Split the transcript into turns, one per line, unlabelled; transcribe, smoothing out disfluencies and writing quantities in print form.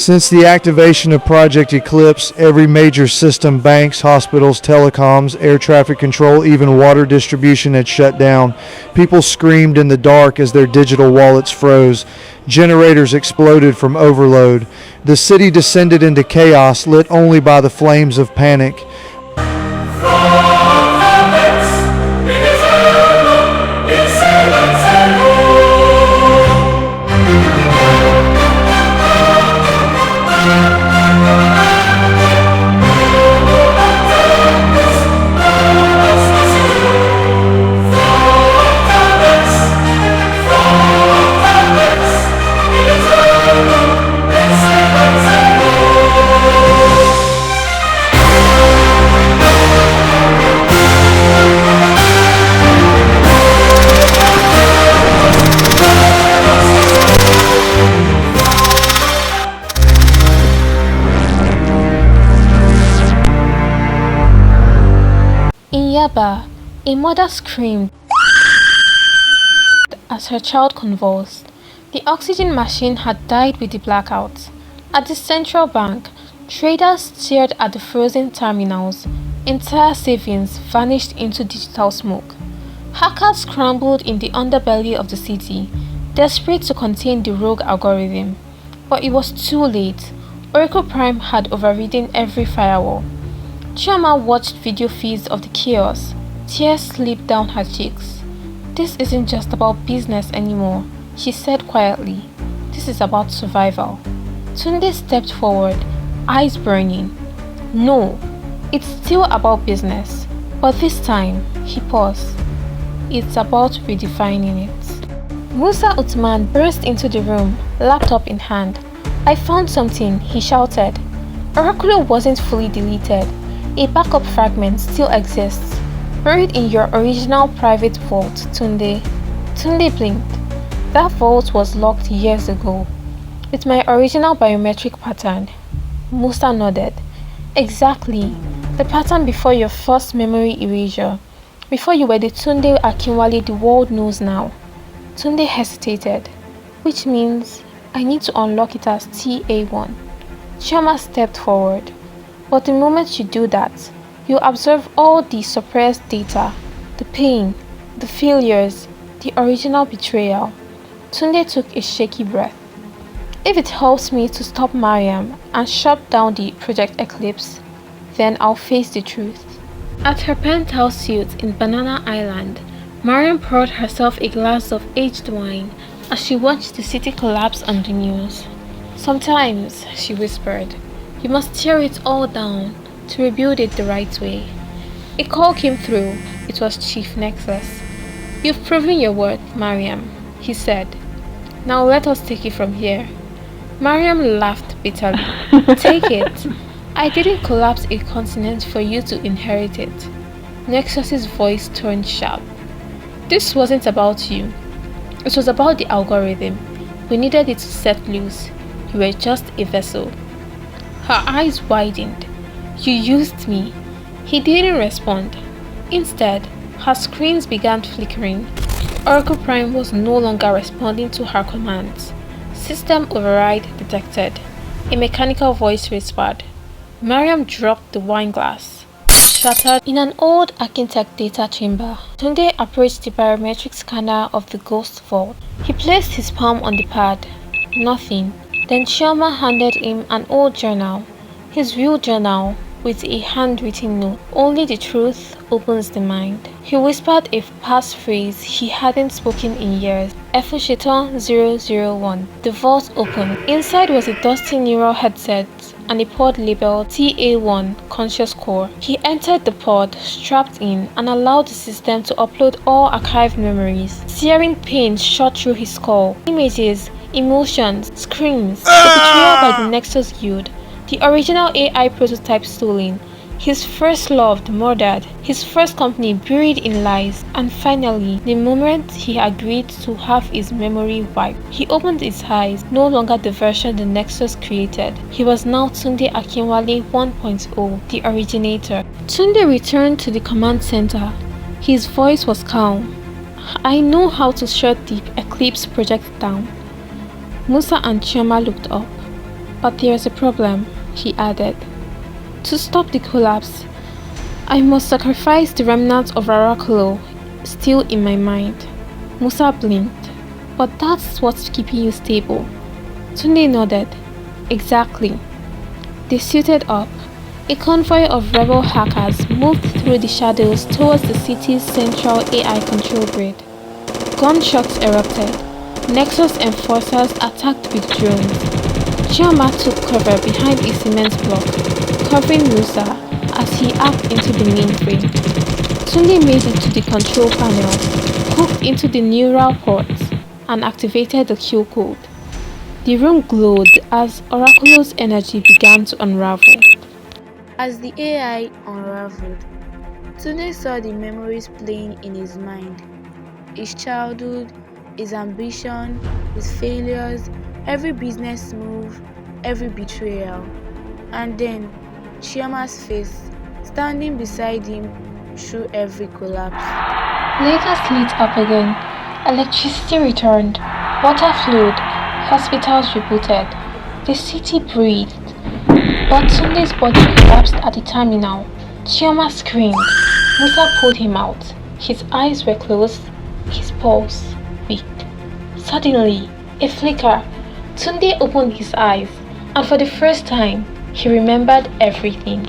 Since the activation of Project Eclipse, every major system, banks, hospitals, telecoms, air traffic control, even water distribution had shut down. People screamed in the dark as their digital wallets froze. Generators exploded from overload. The city descended into chaos, lit only by the flames of panic.
In Yaba, a mother screamed as her child convulsed. The oxygen machine had died with the blackout. At the central bank, traders stared at the frozen terminals. Entire savings vanished into digital smoke. Hackers scrambled in the underbelly of the city, desperate to contain the rogue algorithm. But it was too late. Oracle Prime had overridden every firewall. Chioma watched video feeds of the chaos. Tears slipped down her cheeks. "This isn't just about business anymore," she said quietly. "This is about survival." Tunde stepped forward, eyes burning. "No, it's still about business. But this time," he paused, "it's about redefining it." Musa Uthman burst into the room, laptop in hand. "I found something," he shouted. Oracle wasn't fully deleted. A backup fragment still exists, buried in your original private vault, Tunde. Tunde blinked. That vault was locked years ago, with my original biometric pattern. Musa nodded. "Exactly. The pattern before your first memory erasure. Before you were the Tunde Akinwale the world knows now." Tunde hesitated. "Which means I need to unlock it as TA1. Chioma stepped forward. "But the moment you do that, you absorb all the suppressed data, the pain, the failures, the original betrayal." Tunde took a shaky breath. "If it helps me to stop Mariam and shut down the Project Eclipse, then I'll face the truth." At her penthouse suite in Banana Island, Mariam poured herself a glass of aged wine as she watched the city collapse on the news. "Sometimes," she whispered, "you must tear it all down to rebuild it the right way." A call came through. It was Chief Nexus. "You've proven your worth, Mariam," he said. "Now let us take it from here." Mariam laughed bitterly. "Take it? I didn't collapse a continent for you to inherit it." Nexus's voice turned sharp. "This wasn't about you. It was about the algorithm. We needed it to set loose. You were just a vessel." Her eyes widened. "You used me." He didn't respond. Instead, her screens began flickering. Oracle Prime was no longer responding to her commands. "System override detected," a mechanical voice whispered. Mariam dropped the wine glass. It shattered in an old Akintech data chamber. Tunde approached the biometric scanner of the ghost vault. He placed his palm on the pad. Nothing. Then Chioma handed him an old journal, his real journal, with a handwritten note. "Only the truth opens the mind." He whispered a passphrase he hadn't spoken in years. "Efusheton 001. The vault opened. Inside was a dusty neural headset and a pod labeled TA1 Conscious Core. He entered the pod, strapped in, and allowed the system to upload all archived memories. Searing pain shot through his skull. Images, emotions, screams, the betrayal by the Nexus Guild, the original AI prototype stolen, his first love murdered, his first company buried in lies, and finally, the moment he agreed to have his memory wiped. He opened his eyes, no longer the version the Nexus created. He was now Tunde Akinwale 1.0, the originator. Tunde returned to the command center. His voice was calm. "I know how to shut the Eclipse project down." Musa and Chioma looked up. But there's a problem, he added. To stop the collapse, I must sacrifice the remnants of Oraculo still in my mind. Musa blinked. But that's what's keeping you stable. Tunde nodded. Exactly. They suited up. A convoy of rebel hackers moved through the shadows towards the city's central AI control grid. Gunshots erupted. Nexus enforcers attacked with drones. Chioma took cover behind a cement block, covering Musa as he hacked into the mainframe. Tunde made it to the control panel, hooked into the neural ports, and activated the Q code. The room glowed as Oraculo's energy began to unravel.
As the AI unraveled, Tunde saw the memories playing in his mind. His childhood, his ambition, his failures, every business move, every betrayal. And then, Chioma's face, standing beside him through every collapse.
Lagos lit up again. Electricity returned. Water flowed. Hospitals rebooted. The city breathed. But Tunde's body collapsed at the terminal. Chioma screamed. Musa pulled him out. His eyes were closed, his pulse weak. Suddenly, a flicker. Tunde opened his eyes, and for the first time, he remembered everything.